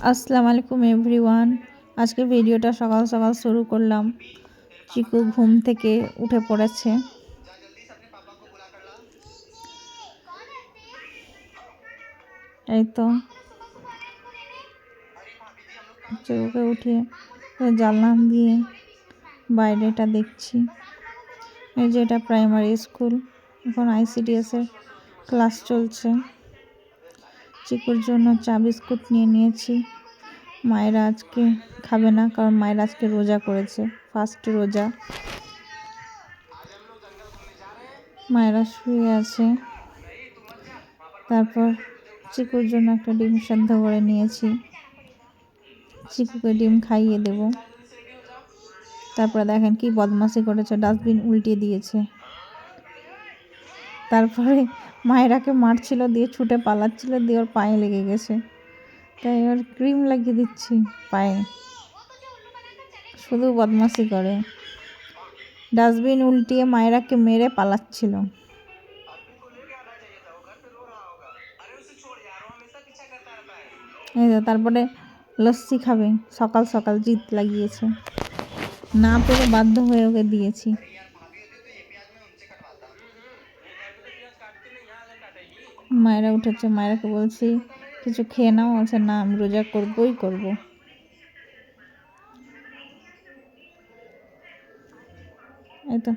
আসসালামু আলাইকুম এভরিওয়ান। আজকে ভিডিওটা সকাল সকাল শুরু করলাম। চিকু ঘুম থেকে উঠে পড়েছে। এই তো চিকুকে উঠিয়ে জানলা দিয়ে বাইরেটা দেখছি। এই যে এটা প্রাইমারি স্কুল, এখন ICDS এর ক্লাস চলছে। চিকুর জন্য চা বিস্কুট নিয়ে নিয়েছি। মায়েরা আজকে খাবে না, কারণ মায়েরা আজকে রোজা করেছে, ফার্স্ট রোজা। মায়েরা শুয়ে আছে। তারপর চিকুর জন্য একটা ডিম সেদ্ধ করে নিয়েছি, চিকুকে ডিম খাইয়ে দেব। তারপরে দেখেন কি বদমাশি করেছে, ডাস্টবিন উল্টিয়ে দিয়েছে। তারপরে মায়েরাকে মারছিল, দিয়ে ছুটে পালাচ্ছিল, দিয়ে ওর পায়ে লেগে গেছে, তাই ওর ক্রিম লাগিয়ে দিচ্ছি পায়ে। শুধু বদমাশি করে, ডাস্টবিন উল্টিয়ে মায়েরাকে মেরে পালাচ্ছিল। এই তারপরে লস্যি খাবে, সকাল সকাল জিদ লাগিয়েছে, না পেরে বাধ্য হয়ে ওকে দিয়েছি। মায়েরা উঠেছে, মায়েরাকে বলছি কিছু খেয়ে নাও, আছে না আমি রোজা করবই করব। এই তো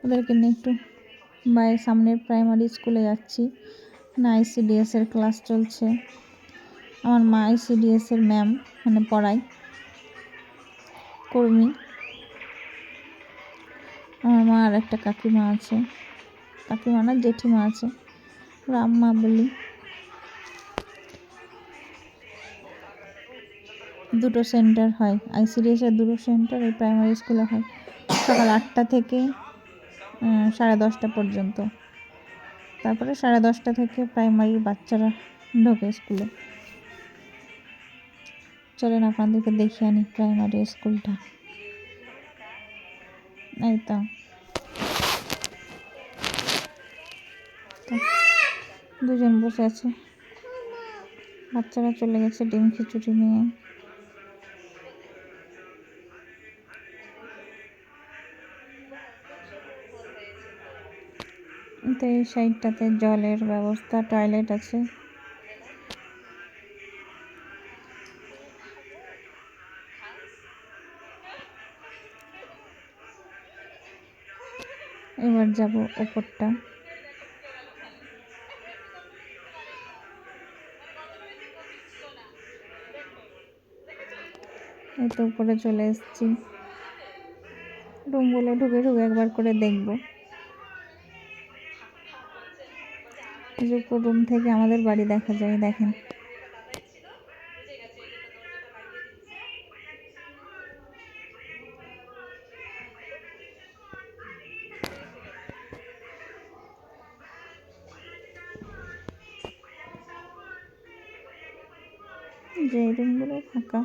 ওদেরকে নিয়ে একটু বাইরের সামনের প্রাইমারি স্কুলে যাচ্ছি, ICDS এর ক্লাস চলছে। আমার মা ICDS এর ম্যাম, মানে পড়ায়, কর্মী। আমার মা আর একটা কাকিমা আছে, কাকিমা না জেঠিমা আছে, আম্মা বলি। দুটো সেন্টার হয়, ICDS এর দুটো সেন্টার এই প্রাইমারি স্কুলে হয়, সকাল 8টা থেকে 10:30 পর্যন্ত। তারপরে 10:30 থেকে প্রাইমারির বাচ্চারা ঢোকে স্কুলে। চলেন আপনাদেরকে দেখিয়ে আনি প্রাইমারি স্কুলটা। এই তো দুজন বসে আছে, বাচ্চারা চলে গেছে ডিম খিচুড়ি নিয়ে। তো এই সাইডটাতে জলের ব্যবস্থা, টয়লেট আছে। এবার যাব ওপরটা। এই তো উপরে চলে এসেছি, রুমগুলো ঢুকে ঢুকে একবার করে দেখবো। যে উপর রুম থেকে আমাদের বাড়ি দেখা যায়, দেখেন। যে রুমগুলো ফাঁকা,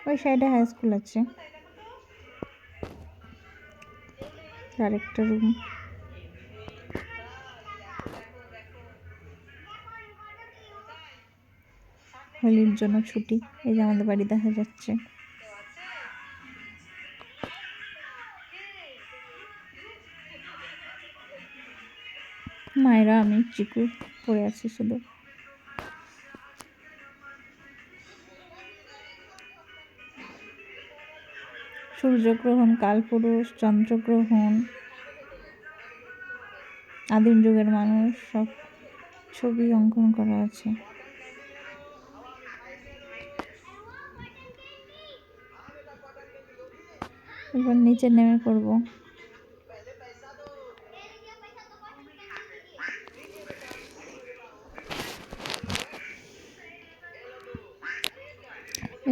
ওই সাইডে হাই স্কুল আছে, আরেকটা রুম। হোলির জন্য ছুটি, এই যে আমাদের বাড়ি দেখা যাচ্ছে। মায়েরা আমি চিকু পড়ে আছি শুধু। সূর্যগ্রহণ, কালপুরুষ, চন্দ্রগ্রহণ, আদিম যুগের মানুষ, সব ছবি অঙ্কন করা আছে। এবার নিচে নেমে পড়বো।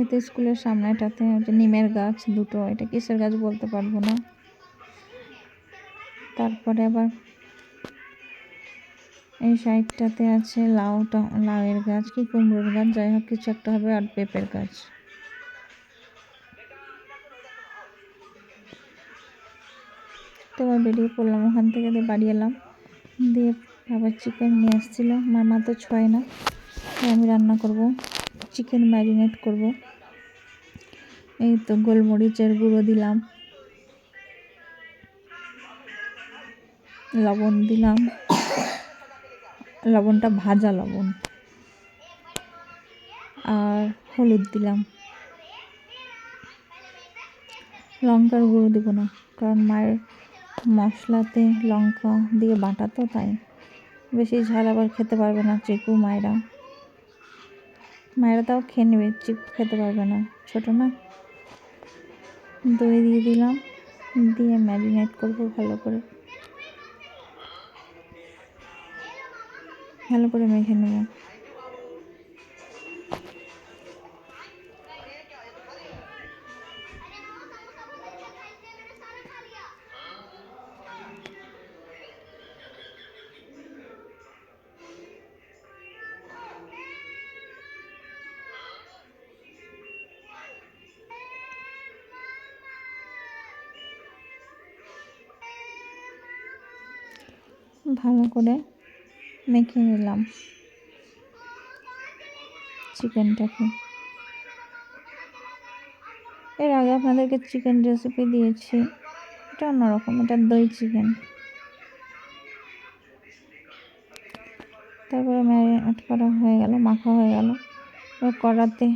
এতে স্কুলের সামনেটাতে নিমের গাছ দুটো, এটা কিসের গাছ বলতে পারবো না। তারপরে আবার এই সাইডটাতে আছে লাউয়ের গাছ কি কুমড়োর গাছ, যাই হোক কিছু একটা হবে, আর পেঁপের গাছ। তো আমি বেরিয়ে পড়লাম ওখান থেকে, দিয়ে বাড়ি এলাম, দিয়ে আবার চিকেন নিয়ে এসেছিলো। মামা তো ছয় না, তাই আমি রান্না করব, চিকেন ম্যারিনেট করব। এই তো গোলমরিচের গুঁড়ো দিলাম, লবণ দিলাম, লবণটা ভাজা লবণ, আর হলুদ দিলাম। লঙ্কার গুঁড়ো দেবো না, কারণ মায়ের মশলাতে লঙ্কা দিয়ে বাটা, তো তাই বেশি ঝাল আবার খেতে পারবে না চিকু। মায়েরা তাও খেয়ে নেবে, চিকু খেতে পারবে না, ছোটো না। দই দিয়ে দিলাম, দিয়ে ম্যারিনেট করব ভালো করে মেখে নেব। ভালো করে মেখে নিলাম চিকেনটাকে। এর আগে আপনাদেরকে চিকেন রেসিপি দিয়েছি, এটা অন্যরকম, এটা দই চিকেন। তারপরে ম্যারিনেট করা হয়ে গেল, মাখা হয়ে গেল। এবার কড়াতে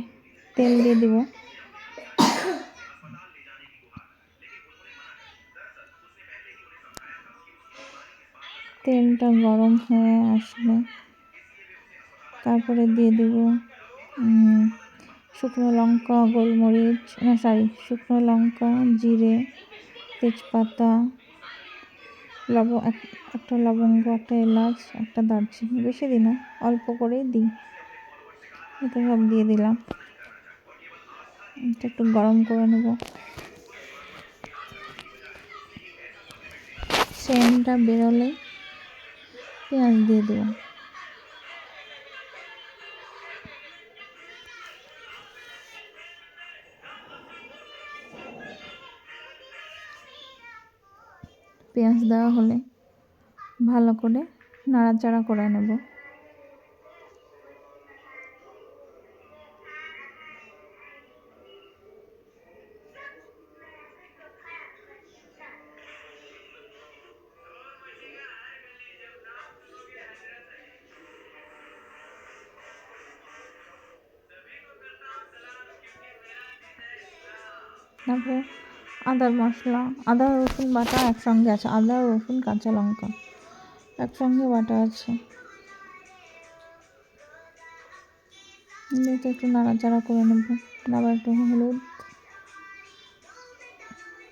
তেল দিয়ে দিব। তেলটা গরম হয়ে আসলে তারপরে দিয়ে দেব শুকনো লঙ্কা, গোলমরিচ, শুকনো লঙ্কা, জিরে, তেজপাতা, একটা লবঙ্গ, একটা এলাচ, একটা দারচিনি। বেশি দিই না, অল্প করেই দিই। এটা সব দিয়ে দিলাম, এটা একটু গরম করে নেব। সেন্টটা বেরোলে পেঁয়াজ দিয়ে দেব। পেঁয়াজ দেওয়া হলে ভালো করে নাড়াচাড়া করে নেব। তারপরে আদা রসুন বাটা একসঙ্গে আছে, আদা রসুন কাঁচা লঙ্কা একসঙ্গে বাটা আছে। দিয়ে একটু নাড়াচাড়া করে নেব। আবার একটু হলুদ,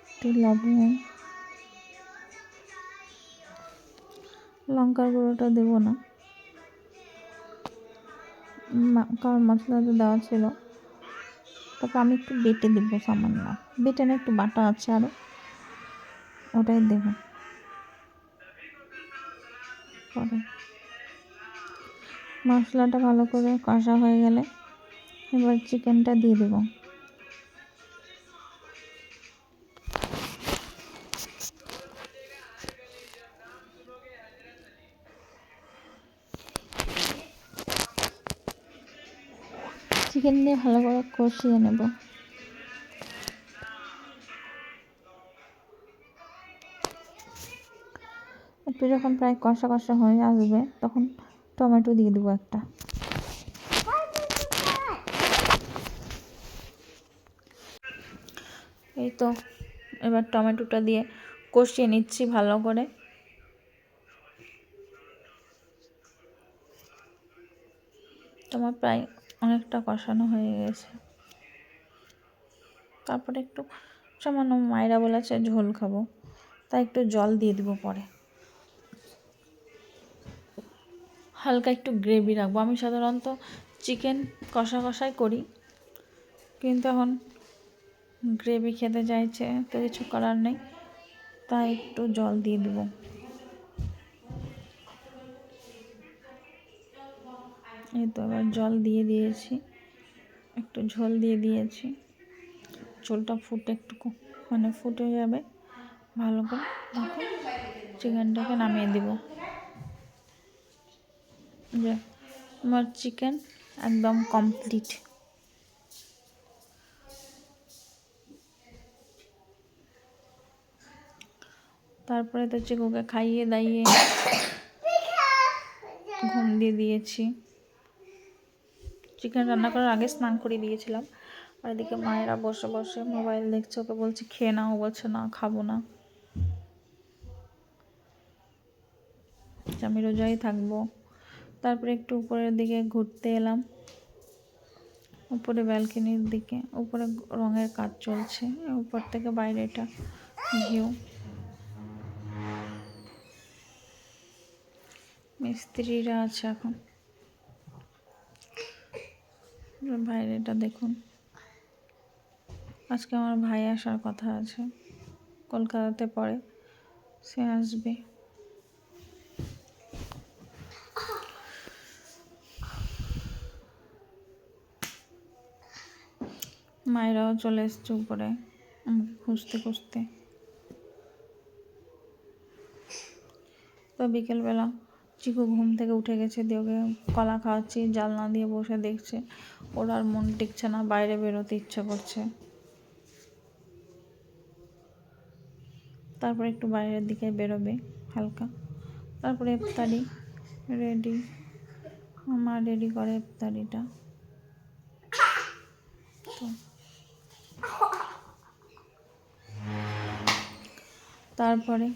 একটু লবণ, লঙ্কার গুঁড়োটা দেবো না, কারণ মশলাতে দেওয়া ছিল। তারপর আমি একটু বেটে দেবো, সামান্য বেটে না, একটু বাটা আছে আরও, ওটাই দেব। পরে মশলাটা ভালো করে কষা হয়ে গেলে এবার চিকেনটা দিয়ে দেব। চিকেন দিয়ে ভালো করে কষিয়ে নেব। একটু যখন প্রায় কষা কষা হয়ে আসবে তখন টমেটো দিয়ে দেবো একটা। এই তো এবার টমেটোটা দিয়ে কষিয়ে নিচ্ছি ভালো করে। তোমার প্রায় অনেকটা কষানো হয়ে গেছে। তারপরে একটু সামান্য মায়েরা বলেছে ঝোল খাবো, তাই একটু জল দিয়ে দিব। পরে হালকা একটু গ্রেভি রাখবো। আমি সাধারণত চিকেন কষা কষাই করি, কিন্তু এখন গ্রেভি খেতে চাইছে, তো কিছু করার নেই, তাই একটু জল দিয়ে দেব। এই তো এবার জল দিয়ে দিয়েছি, একটু ঝোল দিয়ে দিয়েছি। ঝোলটা ফুটে একটু ফুটে যাবে, ভালো করে দেখো, চিকেনটাকে নামিয়ে দিব। যে আমার চিকেন একদম কমপ্লিট। তারপরে তো চিকুকে খাইয়ে দাইয়ে ঘুম দিয়ে দিয়েছি। চিকেন রান্না করার আগে স্নান করিয়ে দিয়েছিলাম। আর এদিকে মায়েরা বসে বসে মোবাইল দেখছে, ওকে বলছি খেয়ে নাও, বলছে না খাবো না, আমি রোজাই থাকবো। তারপরে একটু উপরের দিকে ঘুরতে এলাম, উপরে ব্যালকনির দিকে। উপরে রঙের কাজ চলছে, উপর থেকে বাইরেটা ভিউ। মিস্ত্রিরা আছে এখন। বাইরেটা দেখুন। আজকে আমার ভাই আসার কথা আছে, কলকাতাতে পড়ে, সে আসবে। মায়েরাও চলে এসছে উপরে আমাকে খুঁজতে খুঁজতে। তো বিকেলবেলা চিকু ঘুম থেকে উঠে গেছে, দিয়ে ওকে কলা খাওয়াচ্ছি, জানলা দিয়ে বসে দেখছে। ওর আর মন টিকছে না, বাইরে বেরোতে ইচ্ছা করছে। তারপরে একটু বাইরের দিকে বেরোবে হালকা। তারপরে ইফতারি রেডি, মা রেডি করে ইফতারিটা। তো তারপরে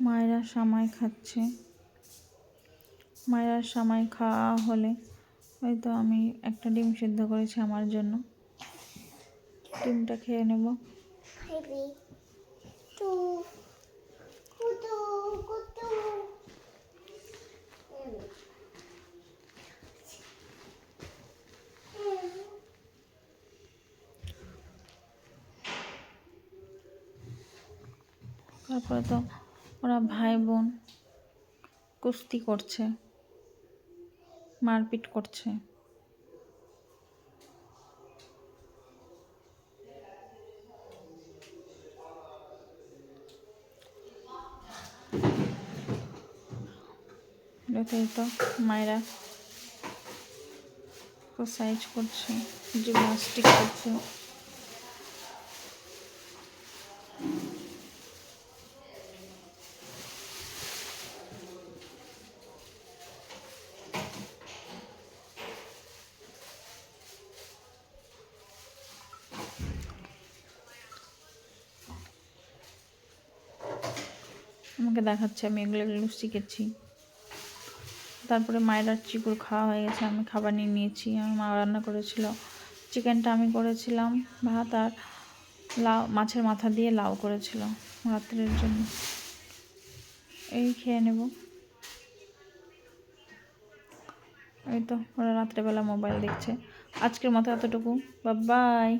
মায়েরা সামাই খাচ্ছে। মায়েরা সামাই খাওয়া হলে হয়তো আমি একটা ডিম সিদ্ধ করেছি আমার জন্য, ডিমটা খেয়ে নেব। তারপরে তো ওরা ভাই বোন কুস্তি করছে, মারপিট করছে। এটাই তো মায়েরা এক্সারসাইজ করছে, জিমনাস্টিক করছে। আমাকে দেখাচ্ছে আমি এগুলো এগুলো শিখেছি। তারপরে মায়ের আর চিকুর খাওয়া হয়ে গেছে, আমি খাবার নিয়ে নিয়েছি। আমার মা রান্না করেছিল, চিকেনটা আমি করেছিলাম, ভাত আর লাউ, মাছের মাথা দিয়ে লাউ করেছিল রাত্রের জন্য। এই খেয়ে নেব। এই তো ওরা রাত্রেবেলা মোবাইল দেখছে। আজকের মতো এতটুকু, বাই বাই।